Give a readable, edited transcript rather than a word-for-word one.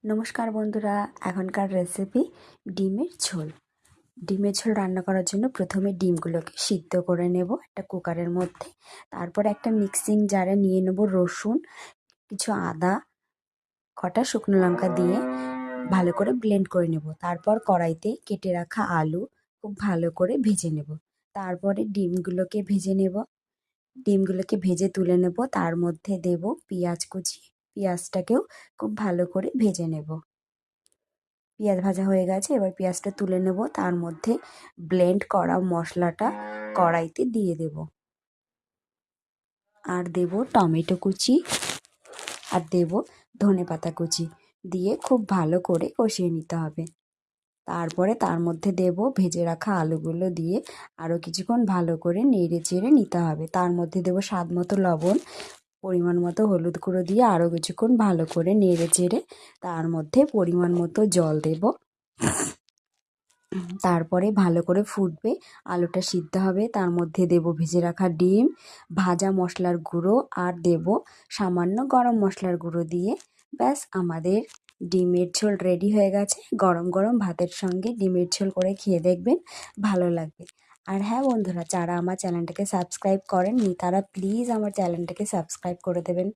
নমস্কার বন্ধুরা, এখনকার রেসিপি ডিমের ঝোল। ডিমের ঝোল রান্না করার জন্য প্রথমে ডিমগুলোকে সিদ্ধ করে নেব একটা কুকারের মধ্যে। তারপর একটা মিক্সিং জারে নিয়ে নেব রসুন, কিছু আদা, কটা শুকনো লঙ্কা দিয়ে ভালো করে ব্লেন্ড করে নেব। তারপর কড়াইতে কেটে রাখা আলু খুব ভালো করে ভেজে নেব। তারপরে ডিমগুলোকে ভেজে তুলে নেব। তার মধ্যে দেব পেঁয়াজ কুচি। পেঁয়াজটাকেও খুব ভালো করে ভেজে নেব। পেঁয়াজ ভাজা হয়ে গেছে, এবার পেঁয়াজটা তুলে নেব। তার মধ্যে ব্লেন্ড করা মশলাটা কড়াইতে দিয়ে দেব, আর দেব টমেটো কুচি, আর দেব ধনেপাতা কুচি দিয়ে খুব ভালো করে কষিয়ে নিতে হবে। তারপরে তার মধ্যে দেব ভেজে রাখা আলুগুলো দিয়ে আরও কিছুক্ষণ ভালো করে নেড়ে চেড়ে নিতে হবে। তার মধ্যে দেব স্বাদ মতো লবণ, পরিমাণ মতো হলুদ গুঁড়ো দিয়ে আরও কিছুক্ষণ ভালো করে নেড়ে চেড়ে তার মধ্যে পরিমাণ মতো জল দেব। তারপরে ভালো করে ফুটবে, আলুটা সিদ্ধ হবে। তার মধ্যে দেব ভেজে রাখা ডিম, ভাজা মশলার গুঁড়ো, আর দেব সামান্য গরম মশলার গুঁড়ো দিয়ে ব্যাস আমাদের ডিমের ঝোল রেডি হয়ে গেছে। গরম গরম ভাতের সঙ্গে ডিমের ঝোল করে খেয়ে দেখবেন, ভালো লাগবে। আর হ্যাঁ বন্ধুরা, যারা আমার চ্যানেলটাকে সাবস্ক্রাইব করেননি তারা প্লিজ আমার চ্যানেলটাকে সাবস্ক্রাইব করে দেবেন।